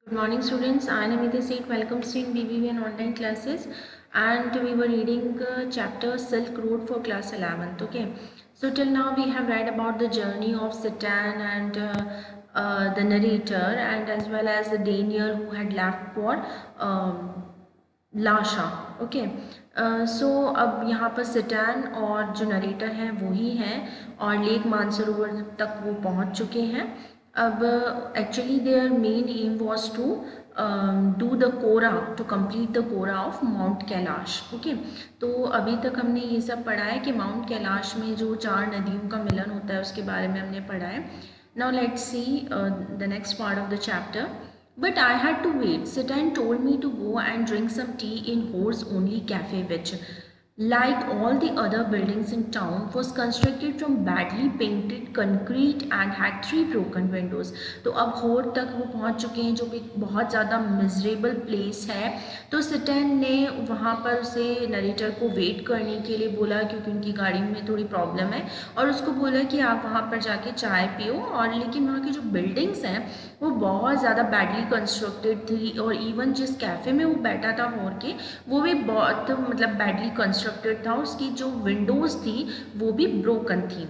Good morning students, I am Amita Seth. Welcome to in BBB and online classes, and we were reading chapter Silk Road for class 11th. Okay, so till now we have read about the journey of Satan and the narrator, and as well as the Daniel who had left for लाशा okay so अब यहाँ पर सिटान और जो narrator हैं वही हैं और लेक मानसरोवर तक वो पहुँच चुके हैं। अब actually their main aim was to do the kora to complete the kora of mount Kailash. Okay, तो अभी तक हमने ये सब पढ़ा है कि माउंट कैलाश में जो 4 नदियों का मिलन होता है उसके बारे में हमने पढ़ा है। Now let's see the next part of the chapter. But I had to wait. Satan told me to go and drink some tea in Horse Only Cafe, which, like all the other buildings in town, was constructed from badly painted concrete and had 3 broken windows. तो अब होर तक वो पहुंच चुके हैं जो भी बहुत ज़्यादा मिजरेबल प्लेस है। तो सिटन ने वहाँ पर उसे नरेटर को वेट करने के लिए बोला क्योंकि उनकी गाड़ी में थोड़ी प्रॉब्लम है, और उसको बोला कि आप वहाँ पर जाके चाय पियो। और लेकिन वहाँ की जो बिल्डिंग्स हैं वो बहुत ज़्यादा बैडली कंस्ट्रक्टेड थी, और इवन जिस कैफ़े में वो बैठा था होर के वो भी बहुत मतलब बैडली कंस्ट्रक्टेड था, उसकी जो विंडोज़ थी वो भी ब्रोकन थी।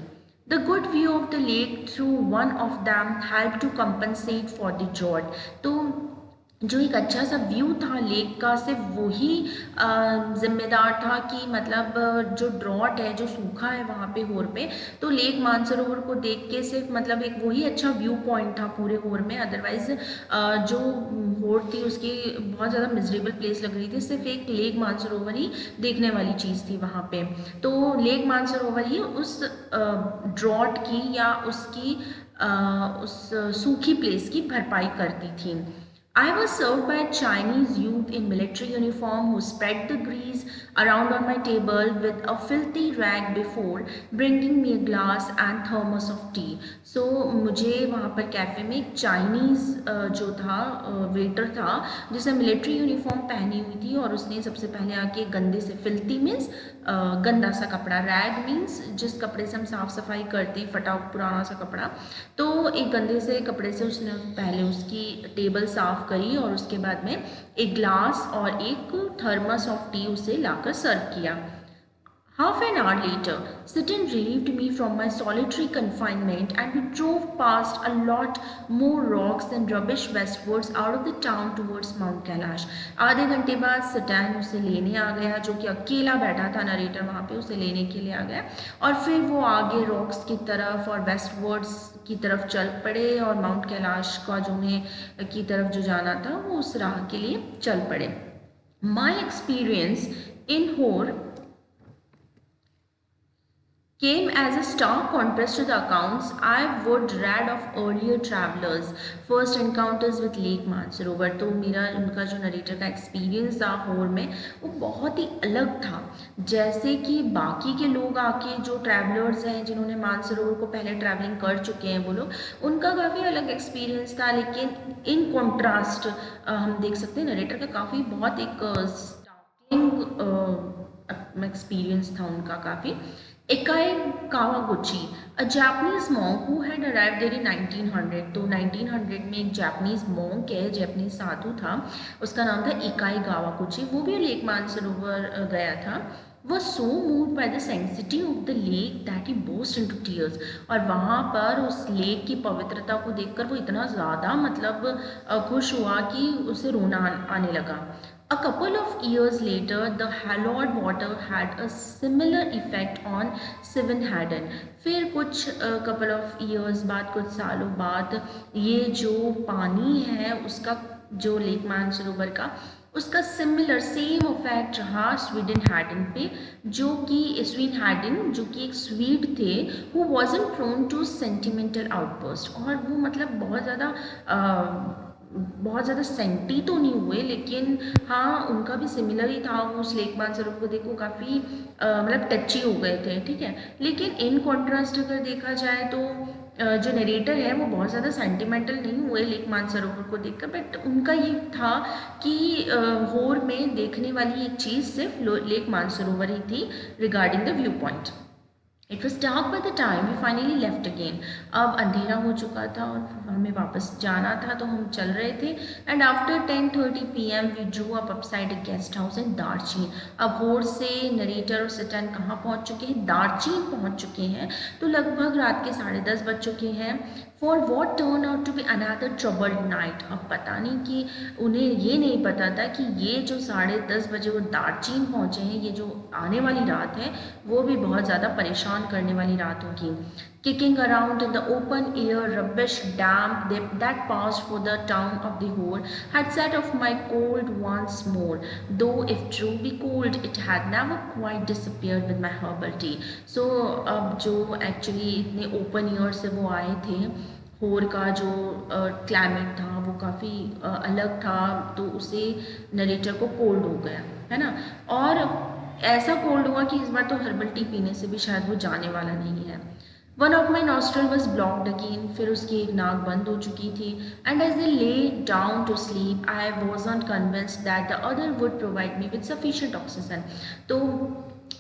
The good view of the lake through one of them help to compensate for the drought. तो जो एक अच्छा सा व्यू था लेक का, सिर्फ वही ज़िम्मेदार था कि मतलब जो ड्रॉट है, जो सूखा है वहाँ पे होर पे, तो लेक मानसरोवर को देख के सिर्फ मतलब एक वही अच्छा व्यू पॉइंट था पूरे होर में। अदरवाइज़ जो होर थी उसकी बहुत ज़्यादा मिजरेबल प्लेस लग रही थी, सिर्फ एक लेक मानसरोवर ही देखने वाली चीज़ थी वहाँ पे। तो लेक मानसरोवर ही उस ड्रॉट की या उसकी उस सूखी प्लेस की भरपाई करती थी। I was served by a Chinese youth in military uniform who spread the grease around on my table with a filthy rag before bringing me a glass and thermos of tea. So मुझे वहाँ पर cafe में एक Chinese जो था waiter था जिसने military uniform पहनी हुई थी, और उसने सबसे पहले आके गंदे से, फिल्थी मीन्स गंदा सा कपड़ा, रैग मीन्स जिस कपड़े से हम साफ़ सफाई करते हैं, फटा पुराना सा कपड़ा, तो एक गंदे से कपड़े से उसने पहले उसकी टेबल साफ़ करी और उसके बाद में एक ग्लास और एक थर्मस ऑफ टी उसे लाकर सर्व किया। Half an hour later, Satan relieved me from my solitary confinement, and we drove past a lot more rocks and rubbish westwards out of the town towards Mount Kailash. आधे घंटे बाद सटैन उसे लेने आ गया, जो कि अकेला बैठा था, नरेटर वहाँ पे उसे लेने के लिए आ गया, और फिर वो आगे रॉक्स की तरफ और वेस्टवर्ड्स की तरफ चल पड़े, और माउंट कैलाश का जो उन्हें की तरफ जो जाना था वो उस राह के लिए चल पड़े। My experience in Hor came as a stark contrast to the accounts I would read of earlier travelers' first encounters with Lake Mansarovar. तो मेरा उनका जो नरेटर का एक्सपीरियंस था होर में वो बहुत ही अलग था। जैसे कि बाकी के लोग आके जो ट्रैवलर्स हैं जिन्होंने मानसरोवर को पहले ट्रैवलिंग कर चुके हैं वो लोग, उनका काफ़ी अलग एक्सपीरियंस था, लेकिन इन कॉन्ट्रास्ट हम देख सकते हैं नरेटर का काफ़ी बहुत एक स्टार्टिंग एक्सपीरियंस था उनका काफ़ी। Ikai Kawaguchi, a Japanese monk who had arrived there in 1900। तो 1900 में एक जापानीज मॉन्क है, जापानीज साधु था, उसका नाम था इकाई कावागुची, वो भी लेक मानसरोवर गया था। was so moved by the sanctity of the lake that he burst into tears। और वहाँ पर उस लेक की पवित्रता को देखकर वो इतना ज़्यादा मतलब खुश हुआ कि उसे रोना आने लगा। A couple of years later, the hallowed water had a similar effect on Seven Haddon। फिर कुछ couple of years बाद, कुछ सालों बाद, ये जो पानी है उसका, जो लेक मानसरोवर का, उसका सिमिलर सेम इफेक्ट रहा स्वीडन हैडन पे, जो कि स्वीन हैडन जो कि एक स्वीड थे, who wasn't prone to sentimental outburst. और वो मतलब बहुत ज़्यादा सेंटी तो नहीं हुए, लेकिन हाँ उनका भी सिमिलर ही था। वो उस लेक मानसरोवर को देखो काफ़ी मतलब टची हो गए थे, ठीक है। लेकिन इन कॉन्ट्रास्ट अगर देखा जाए तो जो नरेटर है वो बहुत ज़्यादा सेंटिमेंटल नहीं हुए लेक मानसरोवर को देखकर, बट उनका ये था कि होर में देखने वाली एक चीज़ सिर्फ लेक मानसरोवर ही थी regarding the view point. It was dark by the time we finally left again। अब अंधेरा हो चुका था और हमें वापस जाना था, तो हम चल रहे थे। And after 10:30 PM we drew up upside a guest house in Darchin. अब होर से नरेटर और सिटन कहाँ पहुँच चुके हैं? दार्चीन पहुँच चुके हैं। तो लगभग रात के 10:30 बज चुके हैं। For what turn out to be another troubled night. अब पता नहीं कि उन्हें ये नहीं पता था कि ये जो 10:30 बजे वो दार्चीन पहुँचे हैं, ये जो आने वाली रात है वो भी बहुत ज़्यादा परेशान करने वाली रात होगी। Kicking around in the open air, rubbish, damp that passed for the town of the Horde had set off my cold once more, though if truly cold, it had never quite disappeared with my herbal tea. So अब जो actually इतने open air से वो आए थे, होर का जो क्लाइमेट था वो काफ़ी अलग था, तो उसे नरेटर को कोल्ड हो गया, है ना। और ऐसा कोल्ड हुआ कि इस बार तो हर्बल टी पीने से भी शायद वो जाने वाला नहीं है। One of my nostril was blocked again, फिर उसकी एक नाक बंद हो चुकी थी। And as they lay down to sleep I wasn't convinced that the other would provide me with sufficient oxygen. तो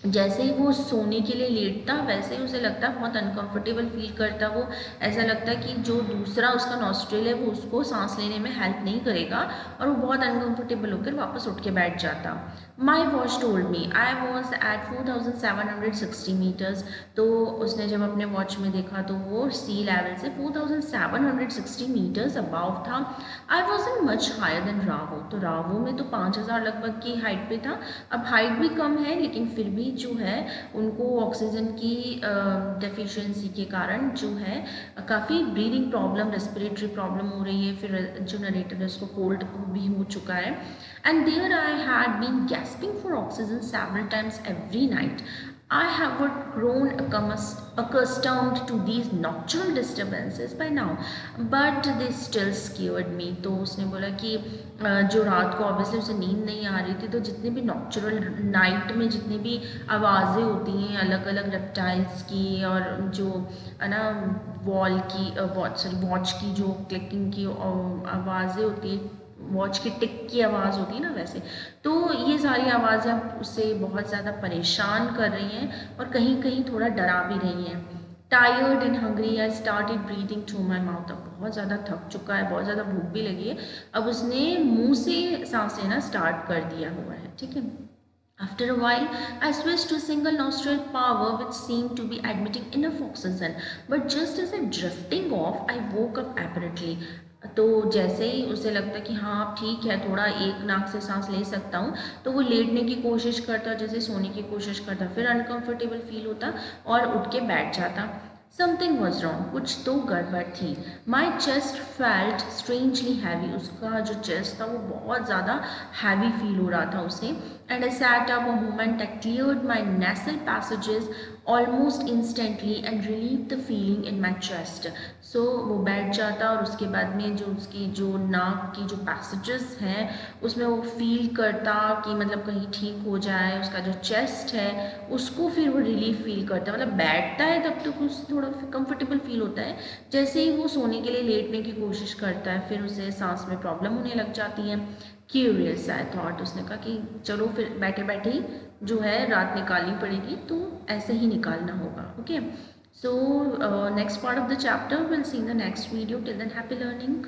जैसे ही वो सोने के लिए लेटता, वैसे ही उसे लगता बहुत अनकंफर्टेबल फील करता। वो ऐसा लगता कि जो दूसरा उसका नॉस्ट्रिल है वो उसको सांस लेने में हेल्प नहीं करेगा, और वो बहुत अनकंफर्टेबल होकर वापस उठ के बैठ जाता। My watch told me I was at 4760 metres. तो उसने जब अपने वॉच में देखा तो वो सी लेवल से 4760 मीटर्स अबाव था। I was in much higher than Rawo. तो रावो में तो 5000 लगभग की हाइट पे था। अब हाइट भी कम है, लेकिन फिर भी जो है उनको ऑक्सीजन की डेफिशिएंसी के कारण जो है काफ़ी ब्रीदिंग प्रॉब्लम, रेस्पिरेटरी प्रॉब्लम हो रही है। फिर जो नरेटर है उसको कोल्ड भी हो चुका है। And there I had been gasping for oxygen several times every night. I have grown accustomed to these nocturnal disturbances by now, but they still scared me. तो उसने बोला कि जो रात को ऑब्वियसली उसे नींद नहीं आ रही थी, तो जितने भी नॉक्चुरल नाइट में जितनी भी आवाज़ें होती हैं अलग अलग रेप्टाइल्स की, और जो है ना वॉल की वॉच की जो क्लिकिंग की आवाज़ें होती हैं, वॉच की टिक की आवाज़ होती है ना, वैसे तो ये सारी आवाज़ें उससे बहुत ज़्यादा परेशान कर रही हैं और कहीं कहीं थोड़ा डरा भी रही हैं। Tired and hungry I started breathing through my mouth. अब बहुत ज़्यादा थक चुका है, बहुत ज़्यादा भूख भी लगी है, अब उसने मुंह से सांस लेना स्टार्ट कर दिया हुआ है, ठीक है। After a while, I switched to single nostril power, which seemed to be admitting enough oxygen. But just as I drifting off, I woke up apparently. तो जैसे ही उसे लगता कि हाँ अब ठीक है, थोड़ा एक नाक से सांस ले सकता हूँ, तो वो लेटने की कोशिश करता, जैसे सोने की कोशिश करता, फिर अनकंफर्टेबल फील होता और उठ के बैठ जाता। समथिंग वॉज रॉन्ग, कुछ तो गड़बड़ थी। My chest felt strangely heavy. उसका जो चेस्ट था वो बहुत ज़्यादा हैवी फील हो रहा था उसे। And I sat up a moment, I cleared my nasal passages almost instantly and relieve the feeling in my chest. So वो बैठ जाता और उसके बाद में जो उसकी जो नाक की जो पैसेजेस हैं उसमें वो फील करता कि मतलब कहीं ठीक हो जाए। उसका जो चेस्ट है उसको फिर वो रिलीफ फील करता है, मतलब बैठता है तब तक उसे थोड़ा कंफर्टेबल फील होता है। जैसे ही वो सोने के लिए लेटने की कोशिश करता है फिर उसे सांस में प्रॉब्लम होने लग जाती है। क्यूरियस आई थॉट, उसने कहा कि चलो फिर बैठे बैठे ही जो है रात निकालनी पड़ेगी, तो ऐसे ही निकालना होगा। Okay, so next part of the chapter will see in the next video. Till than happy learning.